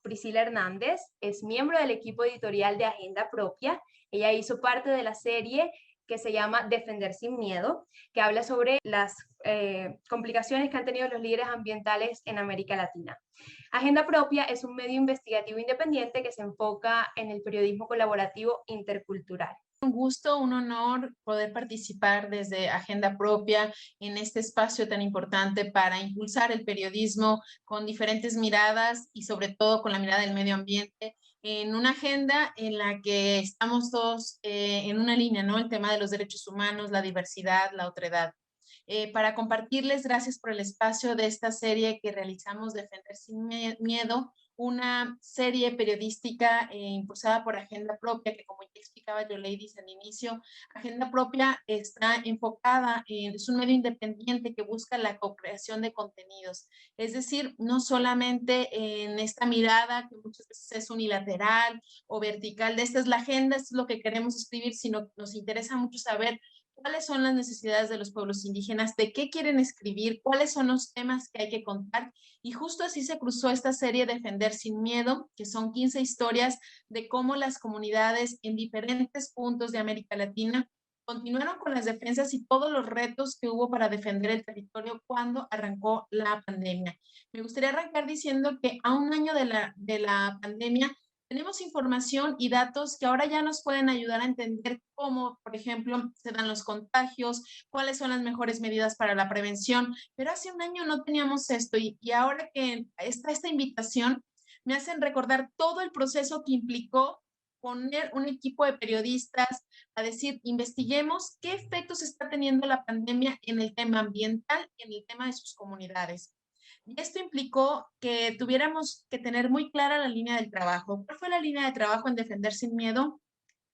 Priscila Hernández, es miembro del equipo editorial de Agenda Propia. Ella hizo parte de la serie que se llama Defender sin Miedo, que habla sobre las complicaciones que han tenido los líderes ambientales en América Latina. Agenda Propia es un medio investigativo independiente que se enfoca en el periodismo colaborativo intercultural. Un gusto, un honor poder participar desde Agenda Propia en este espacio tan importante para impulsar el periodismo con diferentes miradas y sobre todo con la mirada del medio ambiente en una agenda en la que estamos todos en una línea, ¿no? El tema de los derechos humanos, la diversidad, la otredad. Para compartirles, gracias por el espacio de esta serie que realizamos, Defender sin Miedo, una serie periodística impulsada por Agenda Propia, que como ya explicaba Yoleidis al inicio, Agenda Propia está enfocada, es un medio independiente que busca la co-creación de contenidos, es decir, no solamente en esta mirada que muchas veces es unilateral o vertical, de esta es la agenda, esto es lo que queremos escribir, sino nos interesa mucho saber cuáles son las necesidades de los pueblos indígenas, de qué quieren escribir, cuáles son los temas que hay que contar. Y justo así se cruzó esta serie Defender sin Miedo, que son 15 historias de cómo las comunidades en diferentes puntos de América Latina continuaron con las defensas y todos los retos que hubo para defender el territorio cuando arrancó la pandemia. Me gustaría arrancar diciendo que a un año de la pandemia tenemos información y datos que ahora ya nos pueden ayudar a entender cómo, por ejemplo, se dan los contagios, cuáles son las mejores medidas para la prevención, pero hace un año no teníamos esto y ahora que está esta invitación, me hacen recordar todo el proceso que implicó poner un equipo de periodistas a decir, investiguemos qué efectos está teniendo la pandemia en el tema ambiental, en el tema de sus comunidades. Y esto implicó que tuviéramos que tener muy clara la línea del trabajo. ¿Cuál fue la línea de trabajo en Defender sin Miedo?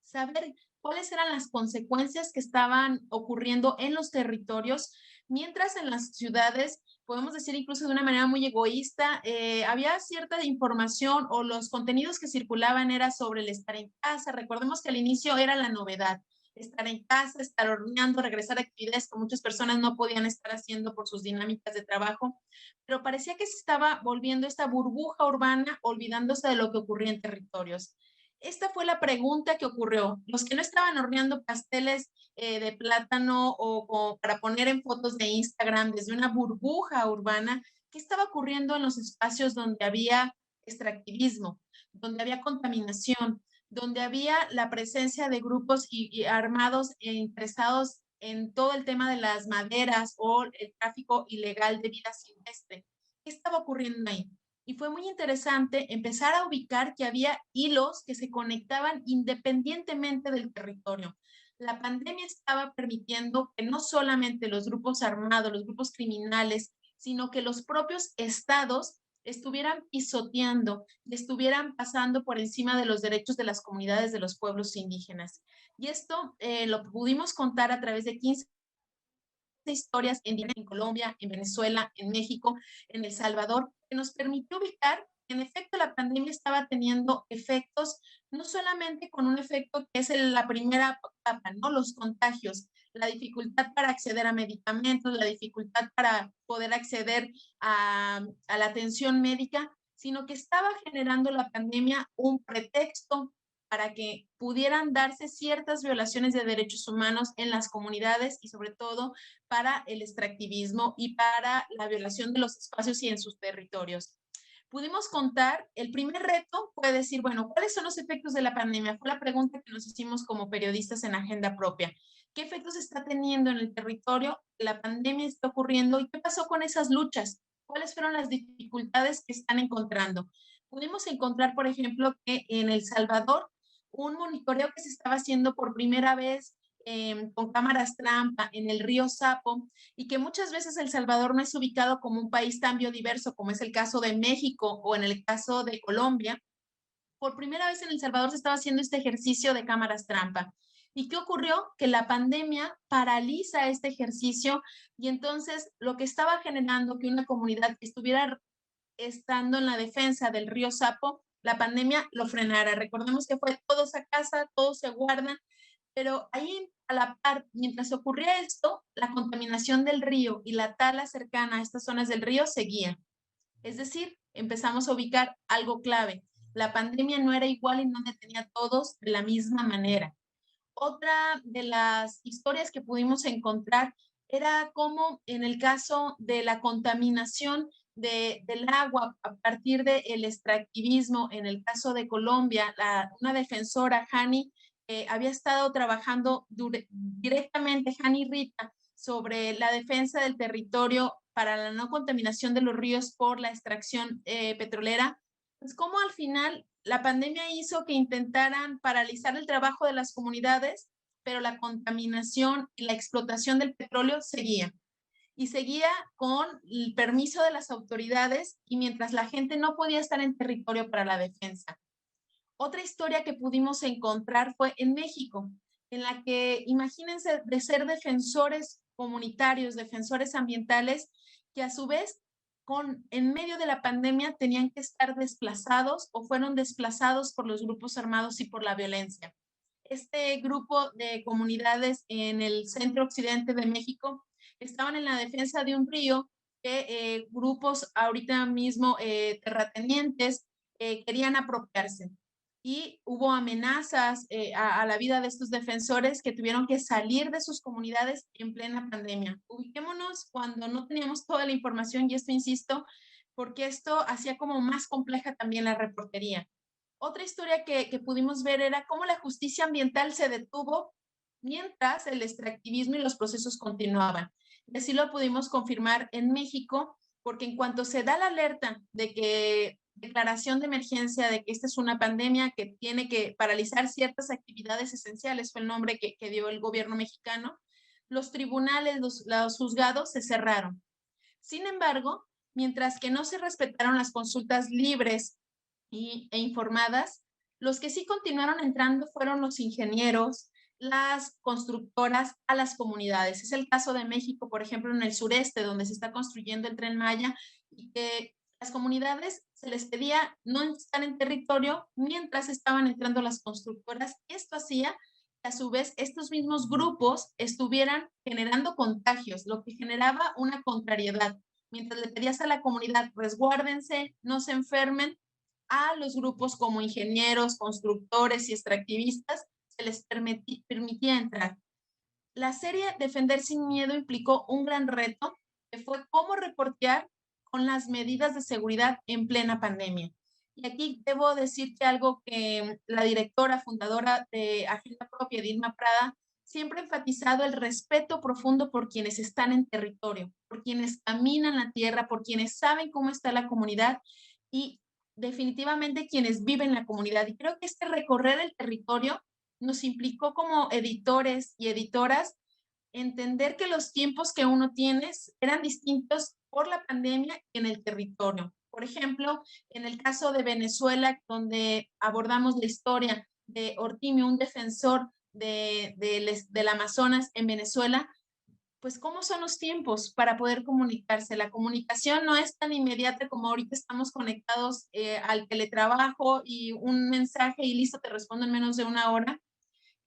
Saber cuáles eran las consecuencias que estaban ocurriendo en los territorios, mientras en las ciudades, podemos decir incluso de una manera muy egoísta, había cierta información o los contenidos que circulaban era sobre el estar en casa. Recordemos que al inicio era la novedad, estar en casa, estar horneando, regresar a actividades que muchas personas no podían estar haciendo por sus dinámicas de trabajo, pero parecía que se estaba volviendo esta burbuja urbana, olvidándose de lo que ocurría en territorios. Esta fue la pregunta que ocurrió. Los que no estaban horneando pasteles de plátano o para poner en fotos de Instagram desde una burbuja urbana, ¿qué estaba ocurriendo en los espacios donde había extractivismo, donde había contaminación, donde había la presencia de grupos y armados e interesados en todo el tema de las maderas o el tráfico ilegal de vida silvestre? ¿Qué estaba ocurriendo ahí? Y fue muy interesante empezar a ubicar que había hilos que se conectaban independientemente del territorio. La pandemia estaba permitiendo que no solamente los grupos armados, los grupos criminales, sino que los propios estados estuvieran pisoteando, estuvieran pasando por encima de los derechos de las comunidades de los pueblos indígenas. Y esto lo pudimos contar a través de 15 historias en Colombia, en Venezuela, en México, en El Salvador, que nos permitió ubicar que en efecto la pandemia estaba teniendo efectos, no solamente con un efecto que es la primera etapa, ¿no? Los contagios, la dificultad para acceder a medicamentos, la dificultad para poder acceder a la atención médica, sino que estaba generando la pandemia un pretexto para que pudieran darse ciertas violaciones de derechos humanos en las comunidades y sobre todo para el extractivismo y para la violación de los espacios y en sus territorios. Pudimos contar, el primer reto fue decir, bueno, ¿cuáles son los efectos de la pandemia? Fue la pregunta que nos hicimos como periodistas en Agenda Propia. ¿Qué efectos está teniendo en el territorio? La pandemia está ocurriendo y qué pasó con esas luchas? ¿Cuáles fueron las dificultades que están encontrando? Pudimos encontrar, por ejemplo, que en El Salvador, un monitoreo que se estaba haciendo por primera vez con cámaras trampa en el río Sapo y que muchas veces El Salvador no es ubicado como un país tan biodiverso como es el caso de México o en el caso de Colombia. Por primera vez en El Salvador se estaba haciendo este ejercicio de cámaras trampa. ¿Y qué ocurrió? Que la pandemia paraliza este ejercicio y entonces lo que estaba generando que una comunidad estuviera estando en la defensa del río Sapo, la pandemia lo frenara. Recordemos que fue todos a casa, todos se guardan, pero ahí a la par, mientras ocurría esto, la contaminación del río y la tala cercana a estas zonas del río seguía. Es decir, empezamos a ubicar algo clave. La pandemia no era igual y no detenía a todos de la misma manera. Otra de las historias que pudimos encontrar era cómo en el caso de la contaminación del agua a partir del extractivismo, en el caso de Colombia, una defensora, Hani, había estado trabajando directamente, Hani Rita, sobre la defensa del territorio para la no contaminación de los ríos por la extracción petrolera, pues cómo al final la pandemia hizo que intentaran paralizar el trabajo de las comunidades, pero la contaminación y la explotación del petróleo seguía. Y seguía con el permiso de las autoridades y mientras la gente no podía estar en territorio para la defensa. Otra historia que pudimos encontrar fue en México, en la que imagínense de ser defensores comunitarios, defensores ambientales, que a su vez en medio de la pandemia tenían que estar desplazados o fueron desplazados por los grupos armados y por la violencia. Este grupo de comunidades en el centro occidente de México estaban en la defensa de un río que grupos ahorita mismo terratenientes querían apropiarse y hubo amenazas a la vida de estos defensores que tuvieron que salir de sus comunidades en plena pandemia. Ubiquémonos cuando no teníamos toda la información y esto insisto, porque esto hacía como más compleja también la reportería. Otra historia que pudimos ver era cómo la justicia ambiental se detuvo mientras el extractivismo y los procesos continuaban. Y así lo pudimos confirmar en México, porque en cuanto se da la alerta de que declaración de emergencia de que esta es una pandemia que tiene que paralizar ciertas actividades esenciales, fue el nombre que dio el gobierno mexicano, los tribunales, los juzgados se cerraron. Sin embargo, mientras que no se respetaron las consultas libres e informadas, los que sí continuaron entrando fueron los ingenieros, las constructoras a las comunidades. Es el caso de México, por ejemplo, en el sureste, donde se está construyendo el Tren Maya y que las comunidades se les pedía no estar en territorio mientras estaban entrando las constructoras. Esto hacía que a su vez estos mismos grupos estuvieran generando contagios, lo que generaba una contrariedad. Mientras le pedías a la comunidad, resguárdense, no se enfermen, a los grupos como ingenieros, constructores y extractivistas se les permitía entrar. La serie Defender sin Miedo implicó un gran reto, que fue cómo reportear con las medidas de seguridad en plena pandemia. Y aquí debo decir que algo que la directora fundadora de Agenda Propia, Dilma Prada, siempre ha enfatizado el respeto profundo por quienes están en territorio, por quienes caminan la tierra, por quienes saben cómo está la comunidad y definitivamente quienes viven en la comunidad. Y creo que este recorrer el territorio nos implicó como editores y editoras entender que los tiempos que uno tiene eran distintos por la pandemia en el territorio. Por ejemplo, en el caso de Venezuela, donde abordamos la historia de Ortimio, un defensor del Amazonas en Venezuela, pues cómo son los tiempos para poder comunicarse. La comunicación no es tan inmediata como ahorita estamos conectados al teletrabajo y un mensaje y listo, te respondo en menos de una hora.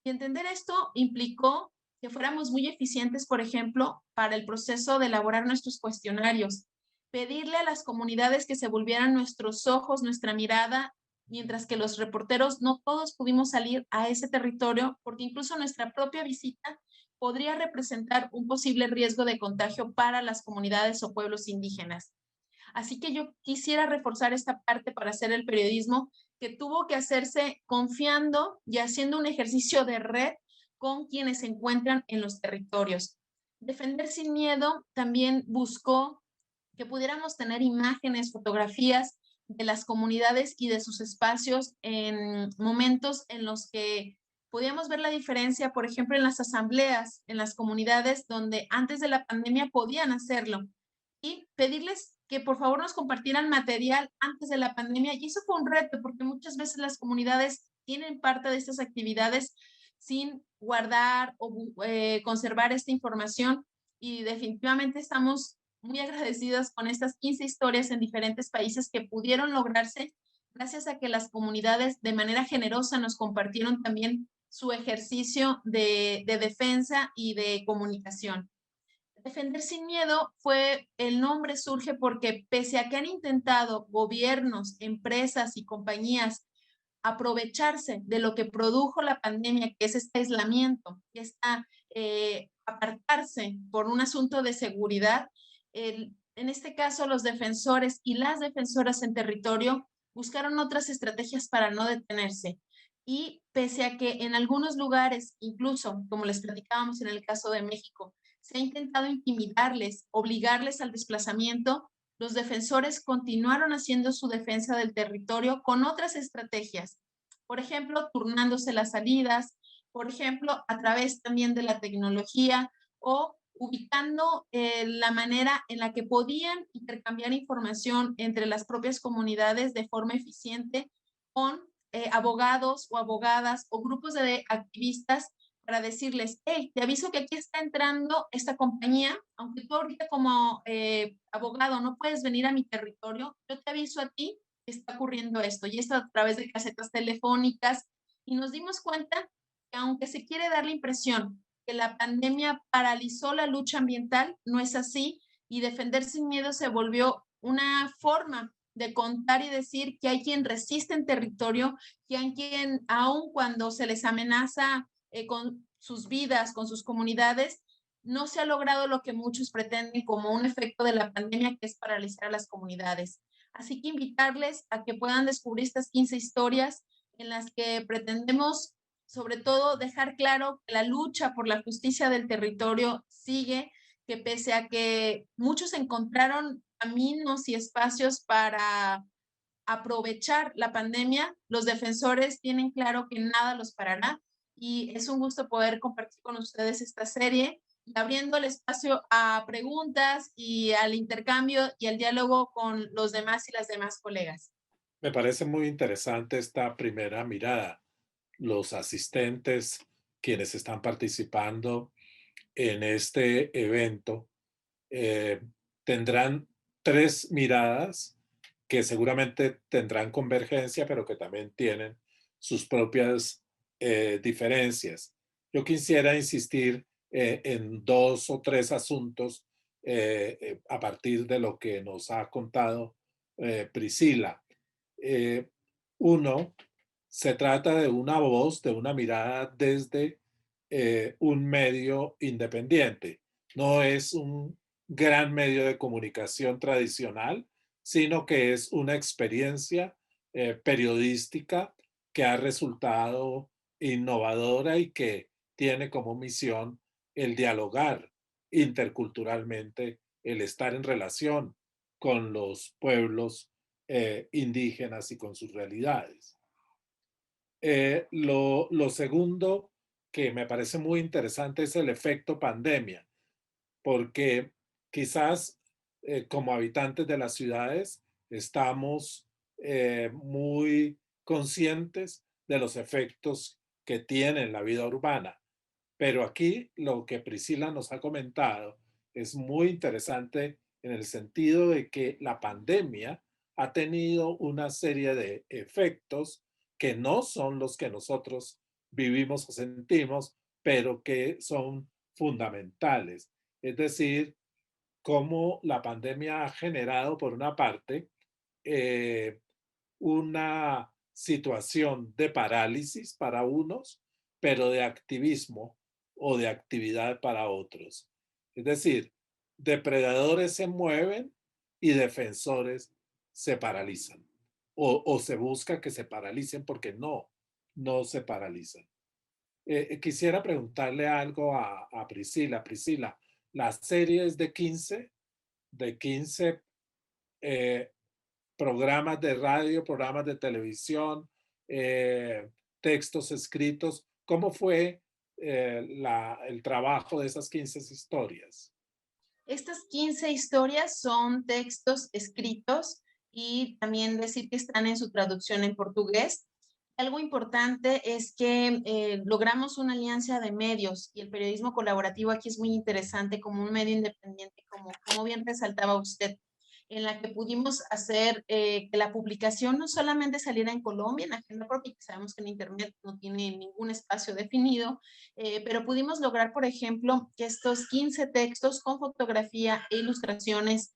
Y entender esto implicó que fuéramos muy eficientes, por ejemplo, para el proceso de elaborar nuestros cuestionarios, pedirle a las comunidades que se volvieran nuestros ojos, nuestra mirada, mientras que los reporteros no todos pudimos salir a ese territorio, porque incluso nuestra propia visita podría representar un posible riesgo de contagio para las comunidades o pueblos indígenas. Así que yo quisiera reforzar esta parte para hacer el periodismo que tuvo que hacerse confiando y haciendo un ejercicio de red con quienes se encuentran en los territorios. Defender sin Miedo también buscó que pudiéramos tener imágenes, fotografías de las comunidades y de sus espacios en momentos en los que podíamos ver la diferencia, por ejemplo, en las asambleas, en las comunidades donde antes de la pandemia podían hacerlo y pedirles que por favor nos compartieran material antes de la pandemia. Y eso fue un reto porque muchas veces las comunidades tienen parte de estas actividades sin guardar o conservar esta información y definitivamente estamos muy agradecidas con estas 15 historias en diferentes países que pudieron lograrse gracias a que las comunidades de manera generosa nos compartieron también su ejercicio de defensa y de comunicación. Defender sin miedo el nombre surge porque pese a que han intentado gobiernos, empresas y compañías aprovecharse de lo que produjo la pandemia, que es este aislamiento, que está apartarse por un asunto de seguridad, en este caso los defensores y las defensoras en territorio buscaron otras estrategias para no detenerse. Y pese a que en algunos lugares, incluso como les platicábamos en el caso de México, se ha intentado intimidarles, obligarles al desplazamiento, los defensores continuaron haciendo su defensa del territorio con otras estrategias. Por ejemplo, turnándose las salidas, por ejemplo, a través también de la tecnología o ubicando la manera en la que podían intercambiar información entre las propias comunidades de forma eficiente con abogados o abogadas o grupos de activistas para decirles, hey, te aviso que aquí está entrando esta compañía, aunque tú ahorita como abogado no puedes venir a mi territorio, yo te aviso a ti que está ocurriendo esto, y esto a través de casetas telefónicas, y nos dimos cuenta que aunque se quiere dar la impresión que la pandemia paralizó la lucha ambiental, no es así, y Defender sin Miedo se volvió una forma de contar y decir que hay quien resiste en territorio, que hay quien, aun cuando se les amenaza con sus vidas, con sus comunidades, no se ha logrado lo que muchos pretenden como un efecto de la pandemia, que es paralizar a las comunidades. Así que invitarles a que puedan descubrir estas 15 historias en las que pretendemos, sobre todo, dejar claro que la lucha por la justicia del territorio sigue, que pese a que muchos encontraron caminos y espacios para aprovechar la pandemia, los defensores tienen claro que nada los parará, y es un gusto poder compartir con ustedes esta serie y abriendo el espacio a preguntas y al intercambio y al diálogo con los demás y las demás colegas. Me parece muy interesante esta primera mirada. Los asistentes, quienes están participando en este evento, eh, tendrán tres miradas que seguramente tendrán convergencia, pero que también tienen sus propias diferencias. Yo quisiera insistir en dos o tres asuntos a partir de lo que nos ha contado Priscila. Eh, uno, se trata de una voz, de una mirada desde un medio independiente. No es un gran medio de comunicación tradicional, sino que es una experiencia periodística que ha resultado innovadora y que tiene como misión el dialogar interculturalmente, el estar en relación con los pueblos indígenas y con sus realidades. Lo segundo que me parece muy interesante es el efecto pandemia, porque quizás como habitantes de las ciudades estamos muy conscientes de los efectos que tiene la vida urbana, pero aquí lo que Priscila nos ha comentado es muy interesante en el sentido de que la pandemia ha tenido una serie de efectos que no son los que nosotros vivimos o sentimos, pero que son fundamentales. Es decir, cómo la pandemia ha generado, por una parte, eh, una situación de parálisis para unos, pero de activismo o de actividad para otros. Es decir, depredadores se mueven y defensores se paralizan. O se busca que se paralicen porque no se paralizan. Quisiera preguntarle algo a Priscila. Priscila, la serie es de 15 eh, programas de radio, programas de televisión, textos escritos. ¿Cómo fue el trabajo de esas 15 historias? Estas 15 historias son textos escritos y también decir que están en su traducción en portugués. Algo importante es que logramos una alianza de medios, y el periodismo colaborativo aquí es muy interesante como un medio independiente, como bien resaltaba usted. en la que pudimos hacer que la publicación no solamente saliera en Colombia, en Agenda Propia, que sabemos que en Internet no tiene ningún espacio definido, pero pudimos lograr, por ejemplo, que estos 15 textos con fotografía e ilustraciones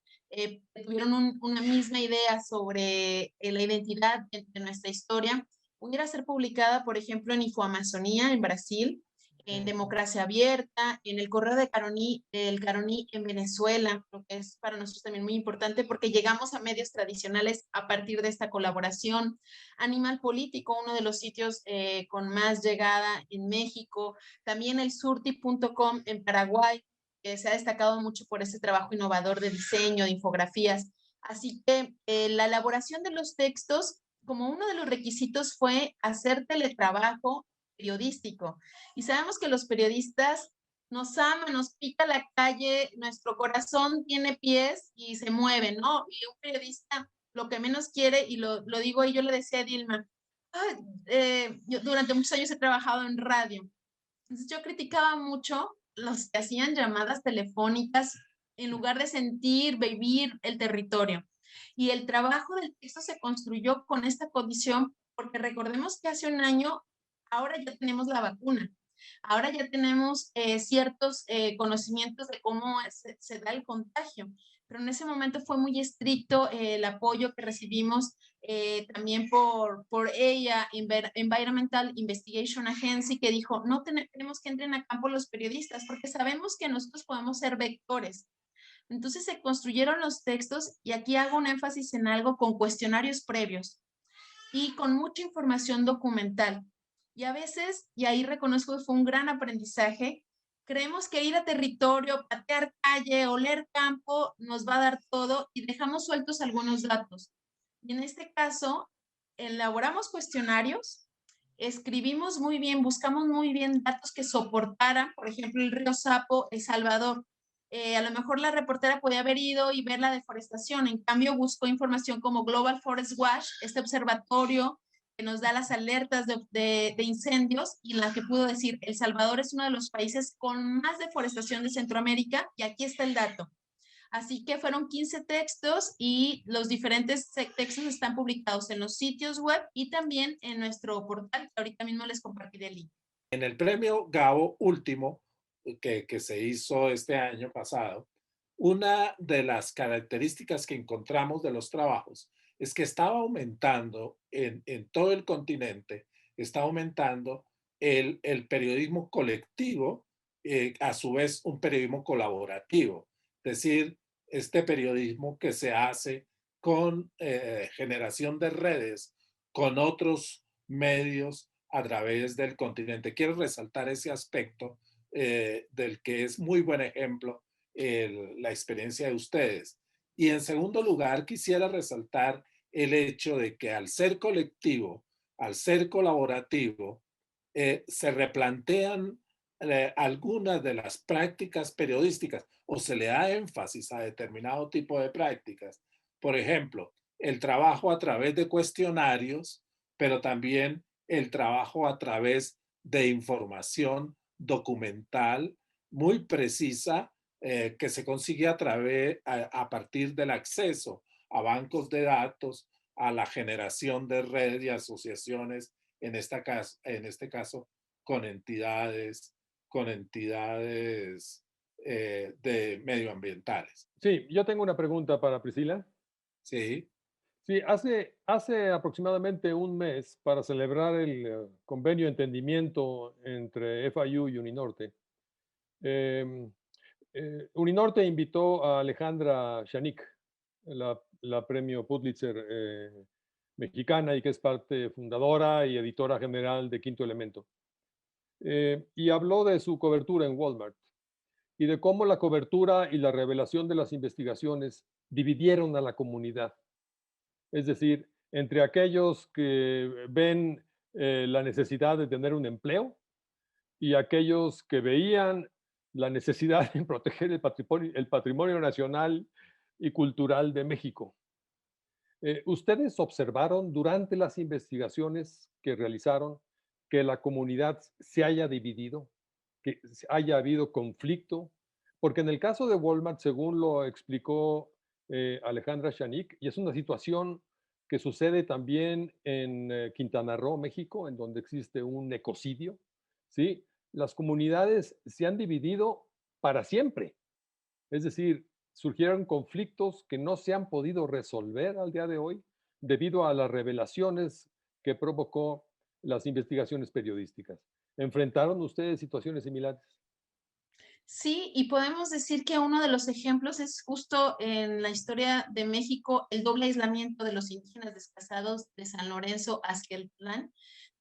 tuvieron una misma idea sobre la identidad de nuestra historia, pudiera ser publicada, por ejemplo, en Infoamazonía, en Brasil, en Democracia Abierta, en el Correo de Caroní, el Caroní en Venezuela, lo que es para nosotros también muy importante porque llegamos a medios tradicionales a partir de esta colaboración. Animal Político, uno de los sitios con más llegada en México, también el surti.com en Paraguay, que se ha destacado mucho por ese trabajo innovador de diseño, de infografías. Así que la elaboración de los textos, como uno de los requisitos fue hacer teletrabajo periodístico. Y sabemos que los periodistas nos aman, nos pica la calle, nuestro corazón tiene pies y se mueve, ¿no? Y un periodista lo que menos quiere, y lo digo, y yo le decía a Dilma, yo durante muchos años he trabajado en radio, entonces yo criticaba mucho los que hacían llamadas telefónicas en lugar de sentir, vivir el territorio. Y el trabajo del texto se construyó con esta condición, porque recordemos que hace un año, ahora ya tenemos la vacuna, ahora ya tenemos ciertos conocimientos de cómo se da el contagio, pero en ese momento fue muy estricto el apoyo que recibimos también por ella, Environmental Investigation Agency, que dijo, no tenemos que entrar a campo los periodistas, porque sabemos que nosotros podemos ser vectores. Entonces se construyeron los textos y aquí hago un énfasis en algo con cuestionarios previos y con mucha información documental. Y a veces, y ahí reconozco que fue un gran aprendizaje, creemos que ir a territorio, patear calle, oler campo, nos va a dar todo y dejamos sueltos algunos datos. Y en este caso, elaboramos cuestionarios, escribimos muy bien, buscamos muy bien datos que soportaran, por ejemplo, el río Sapo, El Salvador. A lo mejor la reportera podía haber ido y ver la deforestación, en cambio buscó información como Global Forest Watch, este observatorio que nos da las alertas de incendios y en la que pudo decir, El Salvador es uno de los países con más deforestación de Centroamérica y aquí está el dato. Así que fueron 15 textos y los diferentes textos están publicados en los sitios web y también en nuestro portal, que ahorita mismo les compartiré el link. En el premio Gabo último, que se hizo este año pasado, una de las características que encontramos de los trabajos es que estaba aumentando en todo el continente, está aumentando el periodismo colectivo, a su vez un periodismo colaborativo, es decir, este periodismo que se hace con generación de redes, con otros medios a través del continente. Quiero resaltar ese aspecto del que es muy buen ejemplo la experiencia de ustedes. Y en segundo lugar, quisiera resaltar el hecho de que al ser colectivo, al ser colaborativo, se replantean algunas de las prácticas periodísticas o se le da énfasis a determinado tipo de prácticas. Por ejemplo, el trabajo a través de cuestionarios, pero también el trabajo a través de información documental muy precisa que se consigue a partir del acceso a bancos de datos, a la generación de redes y asociaciones, en este caso con entidades de medioambientales. Sí, yo tengo una pregunta para Priscila. Sí, Sí, hace aproximadamente un mes, para celebrar el convenio de entendimiento entre FIU y Uninorte, em, Uninorte invitó a Alejandra Shanik, la premio Pulitzer mexicana y que es parte fundadora y editora general de Quinto Elemento. Y habló de su cobertura en Walmart y de cómo la cobertura y la revelación de las investigaciones dividieron a la comunidad. Es decir, entre aquellos que ven la necesidad de tener un empleo y aquellos que veían la necesidad de proteger el patrimonio nacional y cultural de México. ¿Ustedes observaron durante las investigaciones que realizaron que la comunidad se haya dividido, que haya habido conflicto? Porque en el caso de Walmart, según lo explicó Alejandra Chanik, y es una situación que sucede también en Quintana Roo, México, en donde existe un ecocidio, ¿sí? Las comunidades se han dividido para siempre. Es decir, surgieron conflictos que no se han podido resolver al día de hoy debido a las revelaciones que provocó las investigaciones periodísticas. ¿Enfrentaron ustedes situaciones similares? Sí, y podemos decir que uno de los ejemplos es justo en la historia de México, el doble aislamiento de los indígenas desplazados de San Lorenzo hacia el plan,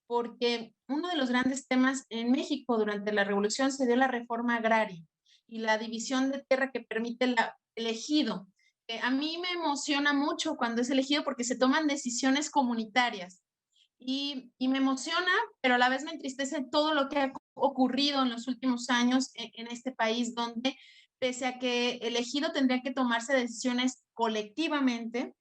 porque uno de los grandes temas en México durante la revolución se dio la reforma agraria y la división de tierra que permite el ejido. A mí me emociona mucho cuando es elegido porque se toman decisiones comunitarias y me emociona, pero a la vez me entristece todo lo que ha ocurrido en los últimos años en este país, donde pese a que el ejido tendría que tomarse decisiones colectivamente,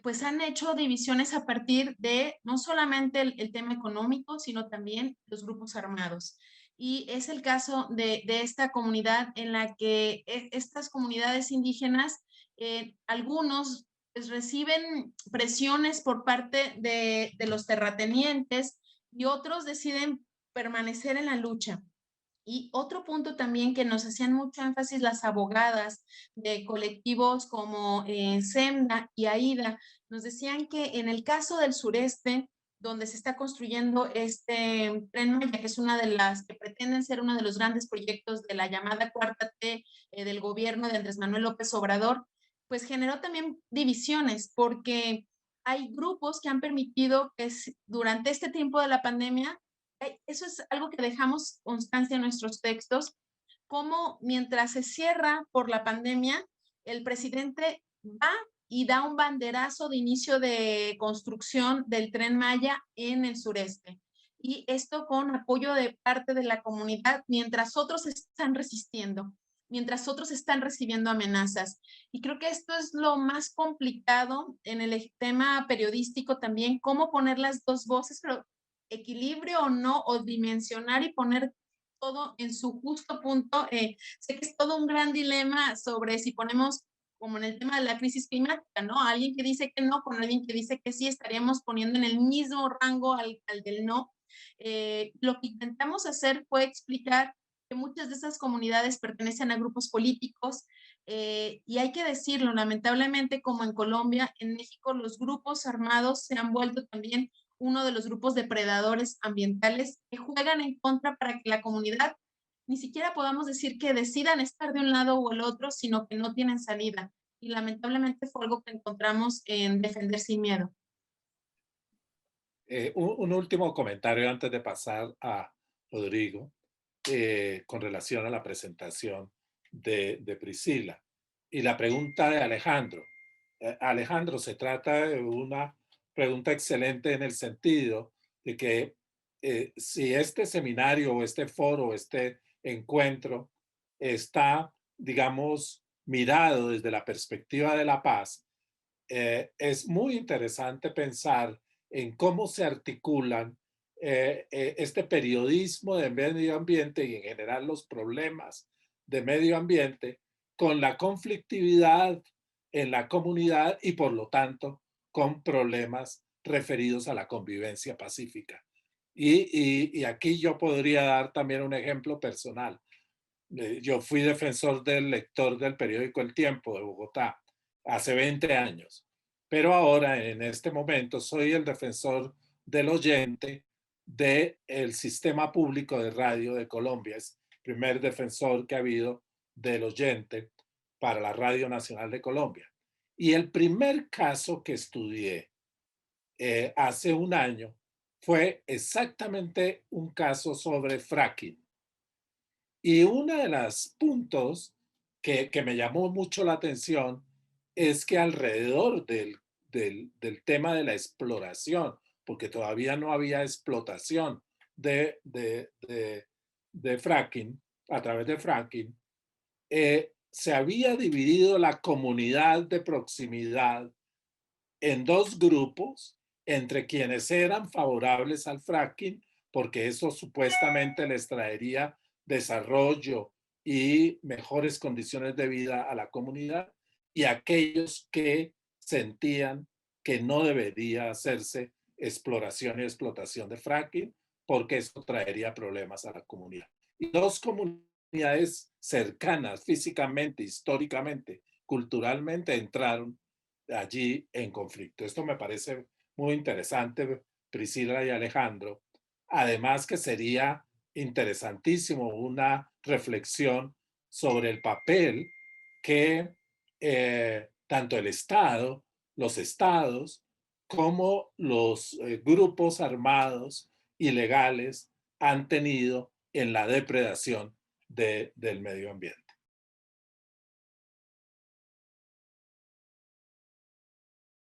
pues han hecho divisiones a partir de no solamente el tema económico, sino también los grupos armados. Y es el caso de esta comunidad en la que estas comunidades indígenas, algunos pues reciben presiones por parte de los terratenientes y otros deciden permanecer en la lucha. Y otro punto también que nos hacían mucho énfasis las abogadas de colectivos como SEMDA y AIDA, nos decían que en el caso del sureste, donde se está construyendo este Tren Maya, que es una de las que pretenden ser uno de los grandes proyectos de la llamada Cuarta T del gobierno de Andrés Manuel López Obrador, pues generó también divisiones, porque hay grupos que han permitido que durante este tiempo de la pandemia, eso es algo que dejamos constancia en nuestros textos, como mientras se cierra por la pandemia, el presidente va y da un banderazo de inicio de construcción del Tren Maya en el sureste. Y esto con apoyo de parte de la comunidad, mientras otros están resistiendo, mientras otros están recibiendo amenazas. Y creo que esto es lo más complicado en el tema periodístico también, cómo poner las dos voces, pero equilibrio o no, o dimensionar y poner todo en su justo punto. Sé que es todo un gran dilema sobre si ponemos, como en el tema de la crisis climática, ¿no? Alguien que dice que no, con alguien que dice que sí, estaríamos poniendo en el mismo rango al del no. Lo que intentamos hacer fue explicar que muchas de esas comunidades pertenecen a grupos políticos y hay que decirlo, lamentablemente, como en Colombia, en México los grupos armados se han vuelto también uno de los grupos depredadores ambientales que juegan en contra para que la comunidad ni siquiera podamos decir que decidan estar de un lado o el otro, sino que no tienen salida. Y lamentablemente fue algo que encontramos en Defender sin Miedo. Un último comentario antes de pasar a Rodrigo con relación a la presentación de Priscila. Y la pregunta de Alejandro. Alejandro, se trata de una pregunta excelente en el sentido de que si este seminario o este foro, este encuentro está, digamos, mirado desde la perspectiva de la paz, es muy interesante pensar en cómo se articulan este periodismo de medio ambiente y en general los problemas de medio ambiente con la conflictividad en la comunidad y por lo tanto con problemas referidos a la convivencia pacífica. Y aquí yo podría dar también un ejemplo personal. Yo fui defensor del lector del periódico El Tiempo de Bogotá hace 20 años, pero ahora en este momento soy el defensor del oyente del sistema público de radio de Colombia. Es el primer defensor que ha habido del oyente para la Radio Nacional de Colombia. Y el primer caso que estudié hace un año fue exactamente un caso sobre fracking. Y uno de los puntos que me llamó mucho la atención es que alrededor del tema de la exploración, porque todavía no había explotación de fracking, a través de fracking, se había dividido la comunidad de proximidad en dos grupos, entre quienes eran favorables al fracking, porque eso supuestamente les traería desarrollo y mejores condiciones de vida a la comunidad, y aquellos que sentían que no debería hacerse exploración y explotación de fracking porque eso traería problemas a la comunidad. Y dos comunidades cercanas físicamente, históricamente, culturalmente entraron allí en conflicto. Esto me parece muy interesante, Priscila y Alejandro. Además que sería interesantísimo una reflexión sobre el papel que tanto el Estado, los estados, como los grupos armados ilegales han tenido en la depredación del medio ambiente.